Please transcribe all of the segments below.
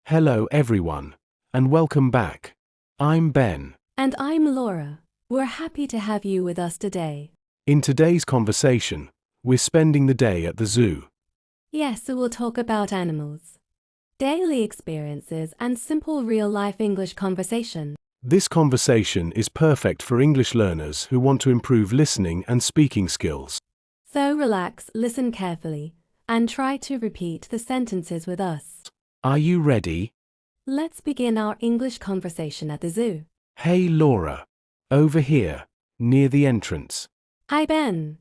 Hello everyone, and welcome back. I'm Ben. And I'm Laura. We're happy to have you with us today. In today's conversation, we're spending the day at the zoo. Yes, so we'll talk about animals, daily experiences, and simple real-life English conversation. This conversation is perfect for English learners who want to improve listening and speaking skills. So relax, listen carefully, and try to repeat the sentences with us. Are you ready? Let's begin our English conversation at the zoo. Hey Laura. Over here, near the entrance. Hi Ben.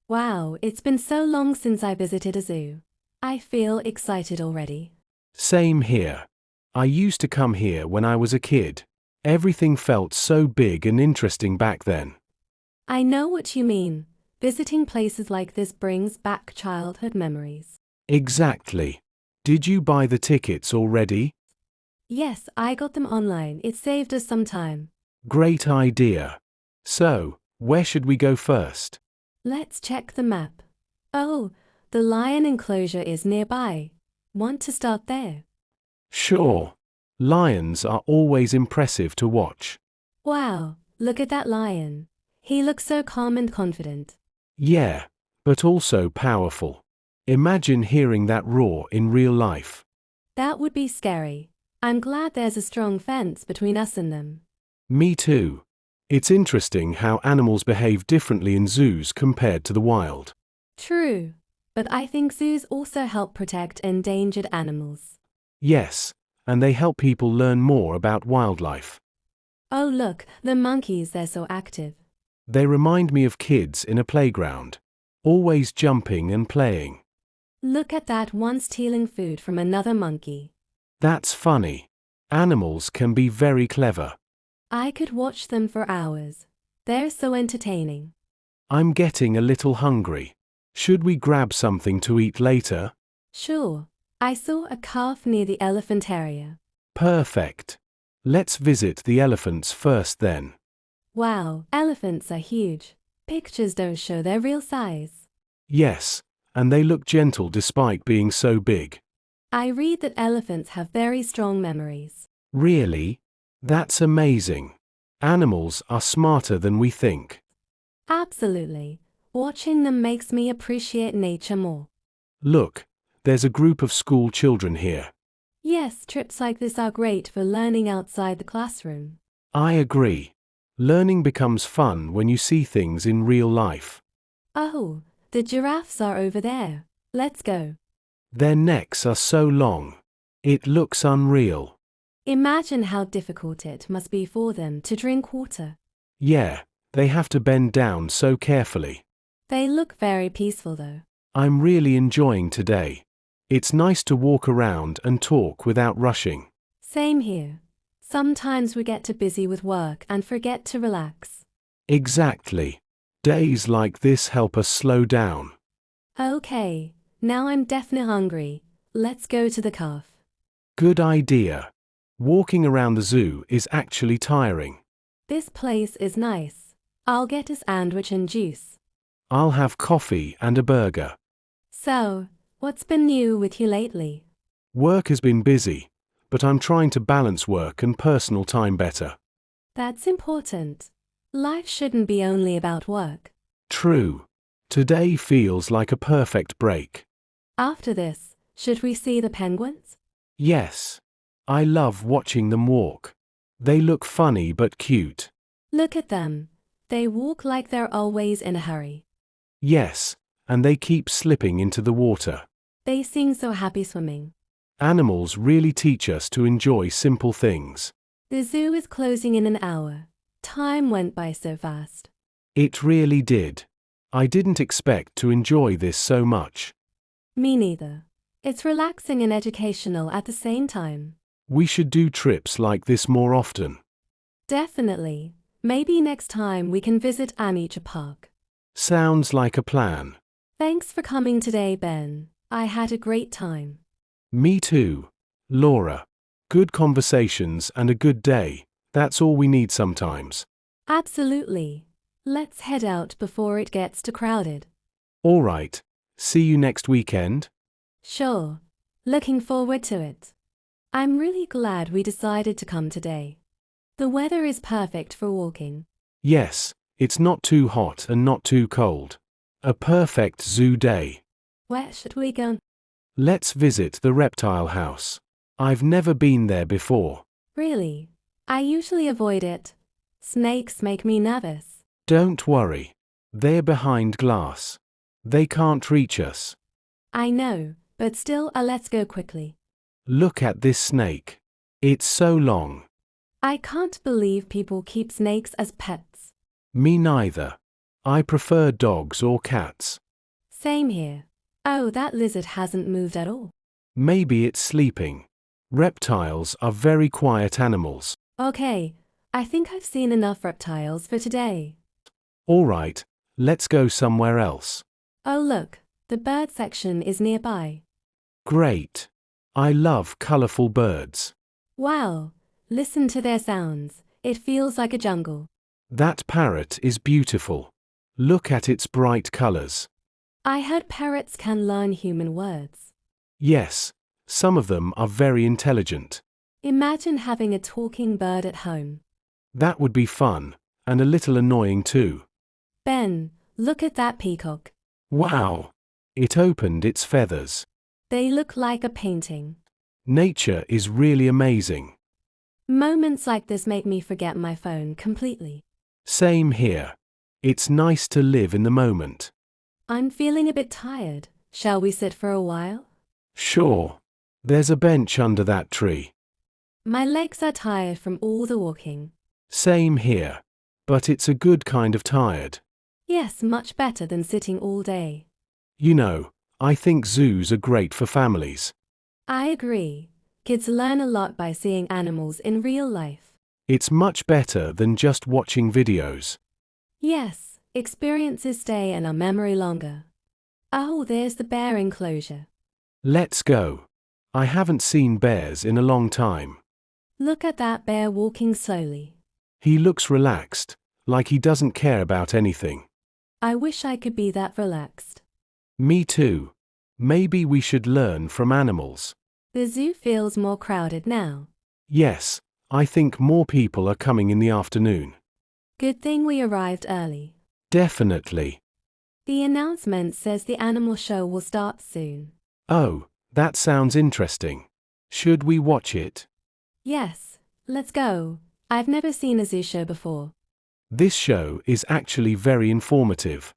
Wow, it's been so long since I visited a zoo. I feel excited already. Same here. I used to come here when I was a kid. Everything felt so big and interesting back then. I know what you mean. Visiting places like this brings back childhood memories. Exactly. Did you buy the tickets already? Yes, I got them online. It saved us some time. Great idea. So, where should we go first? Let's check the map. Oh, the lion enclosure is nearby. Want to start there? Sure. Lions are always impressive to watch. Wow, look at that lion. He looks so calm and confident. Yeah, but also powerful. Imagine hearing that roar in real life. That would be scary. I'm glad there's a strong fence between us and them. Me too. It's interesting how animals behave differently in zoos compared to the wild. True, but I think zoos also help protect endangered animals. Yes, and they help people learn more about wildlife. Oh look, the monkeys, they're so active. They remind me of kids in a playground, always jumping and playing. Look at that one stealing food from another monkey. That's funny. Animals can be very clever. I could watch them for hours. They're so entertaining. I'm getting a little hungry. Should we grab something to eat later? Sure, I saw a calf near the elephant area. Perfect. Let's visit the elephants first then. Wow, elephants are huge. Pictures don't show their real size. Yes, and they look gentle despite being so big. I read that elephants have very strong memories. Really? That's amazing. Animals are smarter than we think. Absolutely. Watching them makes me appreciate nature more. Look, there's a group of school children here. Yes, trips like this are great for learning outside the classroom. I agree. Learning becomes fun when you see things in real life. Oh, the giraffes are over there. Let's go. Their necks are so long. It looks unreal. Imagine how difficult it must be for them to drink water. Yeah, they have to bend down so carefully. They look very peaceful though. I'm really enjoying today. It's nice to walk around and talk without rushing. Same here. Sometimes we get too busy with work and forget to relax. Exactly. Days like this help us slow down. Okay, now I'm definitely hungry. Let's go to the calf. Good idea. Walking around the zoo is actually tiring. This place is nice. I'll get a sandwich and juice. I'll have coffee and a burger. So, what's been new with you lately? Work has been busy, but I'm trying to balance work and personal time better. That's important. Life shouldn't be only about work. True. Today feels like a perfect break. After this, should we see the penguins? Yes. I love watching them walk. They look funny but cute. Look at them. They walk like they're always in a hurry. Yes, and they keep slipping into the water. They seem so happy swimming. Animals really teach us to enjoy simple things. The zoo is closing in an hour. Time went by so fast. It really did. I didn't expect to enjoy this so much. Me neither. It's relaxing and educational at the same time. We should do trips like this more often. Definitely. Maybe next time we can visit Amateur Park. Sounds like a plan. Thanks for coming today, Ben. I had a great time. Me too, Laura. Good conversations and a good day. That's all we need sometimes. Absolutely. Let's head out before it gets too crowded. All right. See you next weekend. Sure. Looking forward to it. I'm really glad we decided to come today. The weather is perfect for walking. Yes, it's not too hot and not too cold. A perfect zoo day. Where should we go? Let's visit the reptile house. I've never been there before. Really? I usually avoid it. Snakes make me nervous. Don't worry. They're behind glass. They can't reach us. I know, but still, let's go quickly. Look at this snake. It's so long. I can't believe people keep snakes as pets. Me neither. I prefer dogs or cats. Same here. Oh, that lizard hasn't moved at all. Maybe it's sleeping. Reptiles are very quiet animals. Okay, I think I've seen enough reptiles for today. All right, let's go somewhere else. Oh look, the bird section is nearby. Great. I love colorful birds. Wow, listen to their sounds. It feels like a jungle. That parrot is beautiful. Look at its bright colors. I heard parrots can learn human words. Yes, some of them are very intelligent. Imagine having a talking bird at home. That would be fun, and a little annoying too. Ben, look at that peacock. Wow! It opened its feathers. They look like a painting. Nature is really amazing. Moments like this make me forget my phone completely. Same here. It's nice to live in the moment. I'm feeling a bit tired. Shall we sit for a while? Sure. There's a bench under that tree. My legs are tired from all the walking. Same here. But it's a good kind of tired. Yes, much better than sitting all day. You know, I think zoos are great for families. I agree. Kids learn a lot by seeing animals in real life. It's much better than just watching videos. Yes, experiences stay in our memory longer. Oh, there's the bear enclosure. Let's go. I haven't seen bears in a long time. Look at that bear walking slowly. He looks relaxed, like he doesn't care about anything. I wish I could be that relaxed. Me too. Maybe we should learn from animals. The zoo feels more crowded now. Yes, I think more people are coming in the afternoon. Good thing we arrived early. Definitely. The announcement says the animal show will start soon. Oh, that sounds interesting. Should we watch it? Yes, let's go. I've never seen a zoo show before. This show is actually very informative.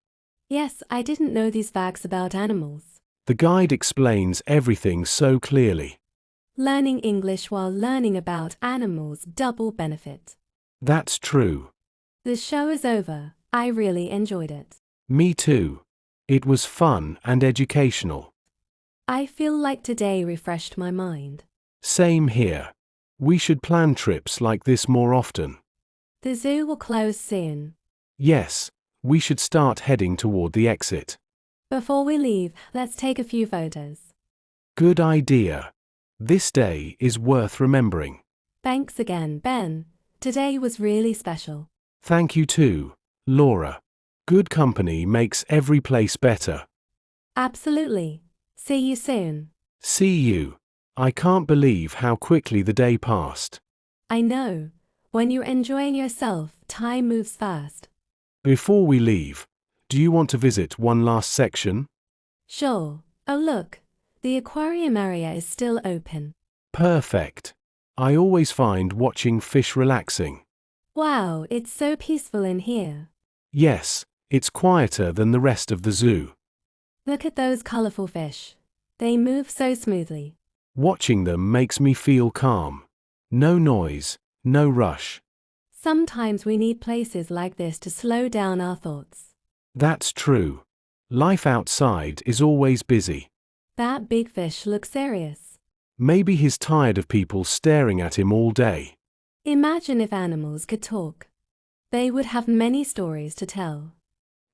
Yes, I didn't know these facts about animals. The guide explains everything so clearly. Learning English while learning about animals, double benefit. That's true. The show is over. I really enjoyed it. Me too. It was fun and educational. I feel like today refreshed my mind. Same here. We should plan trips like this more often. The zoo will close soon. Yes, we should start heading toward the exit. Before we leave, let's take a few photos. Good idea. This day is worth remembering. Thanks again, Ben. Today was really special. Thank you too, Laura. Good company makes every place better. Absolutely. See you soon. See you. I can't believe how quickly the day passed. I know. When you're enjoying yourself, time moves fast. Before we leave, do you want to visit one last section? Sure. Oh look, the aquarium area is still open. Perfect. I always find watching fish relaxing. Wow, it's so peaceful in here. Yes, it's quieter than the rest of the zoo. Look at those colorful fish. They move so smoothly. Watching them makes me feel calm. No noise, no rush. Sometimes we need places like this to slow down our thoughts. That's true. Life outside is always busy. That big fish looks serious. Maybe he's tired of people staring at him all day. Imagine if animals could talk. They would have many stories to tell.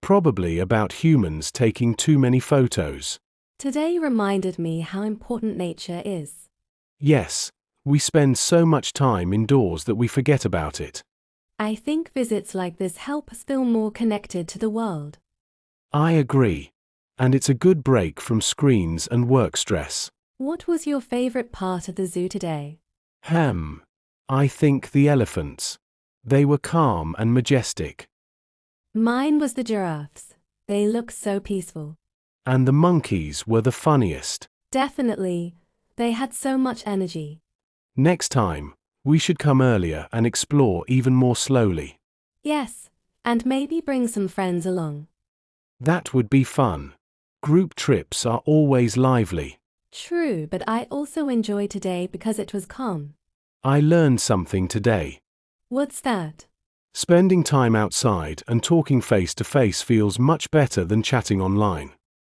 Probably about humans taking too many photos. Today reminded me how important nature is. Yes, we spend so much time indoors that we forget about it. I think visits like this help us feel more connected to the world. I agree. And it's a good break from screens and work stress. What was your favorite part of the zoo today? I think the elephants. They were calm and majestic. Mine was the giraffes. They look so peaceful. And the monkeys were the funniest. Definitely. They had so much energy. Next time, we should come earlier and explore even more slowly. Yes, and maybe bring some friends along. That would be fun. Group trips are always lively. True, but I also enjoyed today because it was calm. I learned something today. What's that? Spending time outside and talking face to face feels much better than chatting online.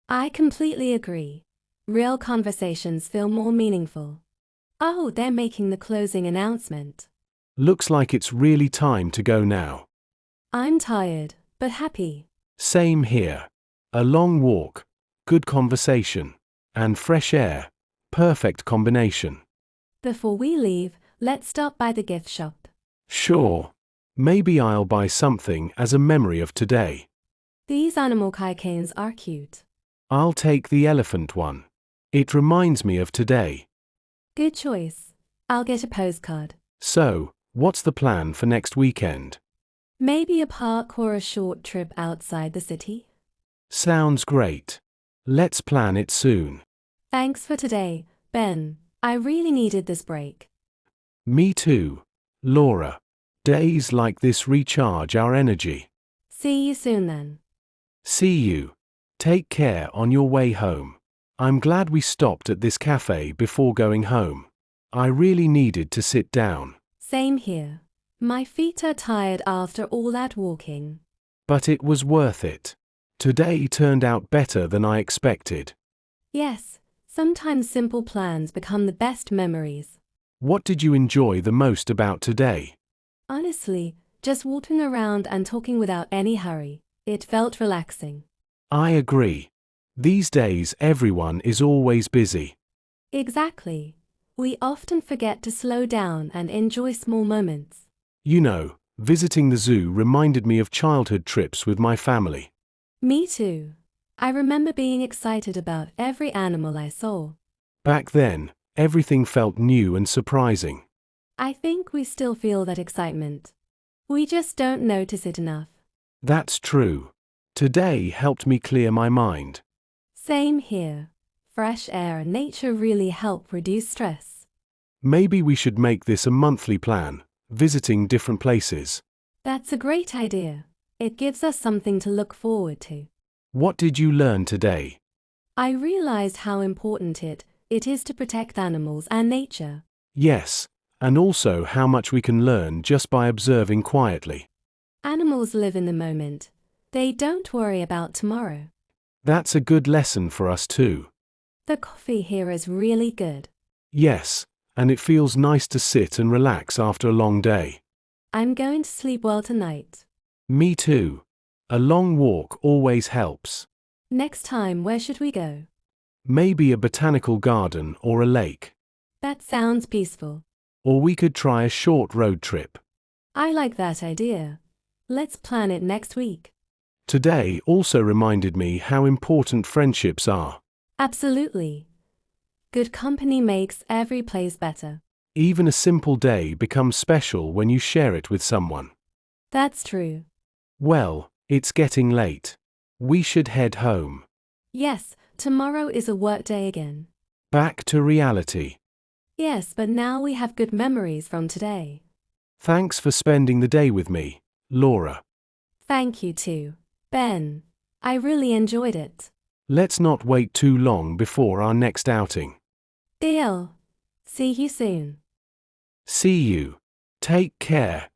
I completely agree. Real conversations feel more meaningful. Oh, they're making the closing announcement. Looks like it's really time to go now. I'm tired, but happy. Same here. A long walk, good conversation, and fresh air. Perfect combination. Before we leave, let's stop by the gift shop. Sure. Maybe I'll buy something as a memory of today. These animal keychains are cute. I'll take the elephant one. It reminds me of today. Good choice. I'll get a postcard. So, what's the plan for next weekend? Maybe a park or a short trip outside the city? Sounds great. Let's plan it soon. Thanks for today, Ben. I really needed this break. Me too, Laura. Days like this recharge our energy. See you soon then. See you. Take care on your way home. I'm glad we stopped at this cafe before going home. I really needed to sit down. Same here. My feet are tired after all that walking. But it was worth it. Today turned out better than I expected. Yes, sometimes simple plans become the best memories. What did you enjoy the most about today? Honestly, just walking around and talking without any hurry. It felt relaxing. I agree. These days everyone is always busy. Exactly. We often forget to slow down and enjoy small moments. You know, visiting the zoo reminded me of childhood trips with my family. Me too. I remember being excited about every animal I saw. Back then, everything felt new and surprising. I think we still feel that excitement. We just don't notice it enough. That's true. Today helped me clear my mind. Same here. Fresh air and nature really help reduce stress. Maybe we should make this a monthly plan, visiting different places. That's a great idea. It gives us something to look forward to. What did you learn today? I realized how important it is to protect animals and nature. Yes, and also how much we can learn just by observing quietly. Animals live in the moment. They don't worry about tomorrow. That's a good lesson for us too. The coffee here is really good. Yes, and it feels nice to sit and relax after a long day. I'm going to sleep well tonight. Me too. A long walk always helps. Next time, where should we go? Maybe a botanical garden or a lake. That sounds peaceful. Or we could try a short road trip. I like that idea. Let's plan it next week. Today also reminded me how important friendships are. Absolutely. Good company makes every place better. Even a simple day becomes special when you share it with someone. That's true. Well, it's getting late. We should head home. Yes, tomorrow is a work day again. Back to reality. Yes, but now we have good memories from today. Thanks for spending the day with me, Laura. Thank you too, Ben. I really enjoyed it. Let's not wait too long before our next outing. Deal. See you soon. See you. Take care.